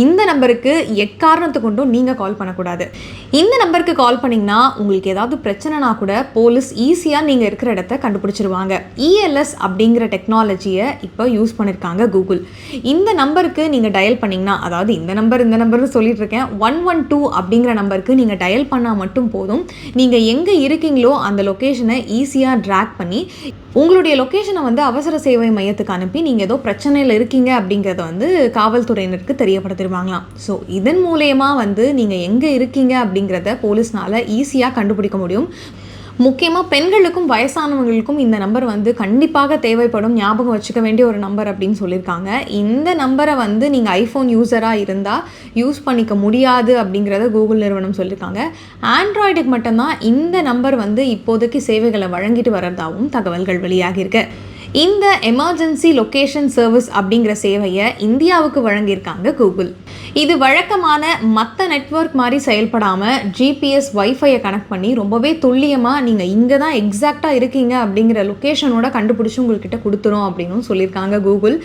இந்த நம்பருக்கு எக்காரணத்தை கொண்டும் நீங்கள் கால் பண்ணக்கூடாது. இந்த நம்பருக்கு கால் பண்ணிங்கன்னா உங்களுக்கு ஏதாவது பிரச்சனைனா கூட போலீஸ் ஈஸியாக நீங்கள் இருக்கிற இடத்த கண்டுபிடிச்சிருவாங்க. ELS அப்படிங்கிற டெக்னாலஜியை இப்போ யூஸ் பண்ணியிருக்காங்க கூகுள். இந்த நம்பருக்கு நீங்கள் டயல் பண்ணிங்கன்னா, அதாவது இந்த நம்பர்னு சொல்லிட்டு இருக்கேன், 112 அப்படிங்கிற நம்பருக்கு நீங்கள் டயல் பண்ணால் மட்டும் போதும். நீங்கள் எங்கே இருக்கீங்களோ அந்த லொக்கேஷனை ஈஸியாக ட்ராக் பண்ணி உங்களுடைய லொக்கேஷனை அவசர சேவை மையத்துக்கு அனுப்பி நீங்கள் ஏதோ பிரச்சனையில் இருக்கீங்க அப்படிங்கிறத காவல்துறையினருக்கு தெரியப்படுத்திடுவாங்களாம். ஸோ இதன் மூலயமா நீங்கள் எங்கே இருக்கீங்க அப்படிங்கிறத போலீஸ்னால் ஈஸியாக கண்டுபிடிக்க முடியும். முக்கியமாக பெண்களுக்கும் வயசானவங்களுக்கும் இந்த நம்பர் கண்டிப்பாக தேவைப்படும், ஞாபகம் வச்சுக்க வேண்டிய ஒரு நம்பர் அப்படின்னு சொல்லியிருக்காங்க. இந்த நம்பரை நீங்கள் ஐஃபோன் யூஸராக இருந்தால் யூஸ் பண்ணிக்க முடியாது அப்படிங்கிறத கூகுள் நிறுவனம் சொல்லியிருக்காங்க. ஆண்ட்ராய்டுக்கு மட்டும்தான் இந்த நம்பர் இப்போதைக்கு சேவைகளை வழங்கிட்டு வர்றதாகவும் தகவல்கள் வெளியாகியிருக்கு. இந்த எமர்ஜென்சி லொக்கேஷன் சர்வீஸ் அப்படிங்கிற சேவையை இந்தியாவுக்கு வழங்கியிருக்காங்க கூகுள். இது வழக்கமான மற்ற நெட்வொர்க் மாதிரி செயல்படாமல் ஜிபிஎஸ் வைஃபையை கனெக்ட் பண்ணி ரொம்பவே துல்லியமாக நீங்கள் இங்கே தான் எக்ஸாக்டாக இருக்கீங்க அப்படிங்கிற லொக்கேஷனோட கண்டுபிடிச்சி உங்கள்கிட்ட கொடுத்துரும் அப்படின்னு சொல்லியிருக்காங்க கூகுள்.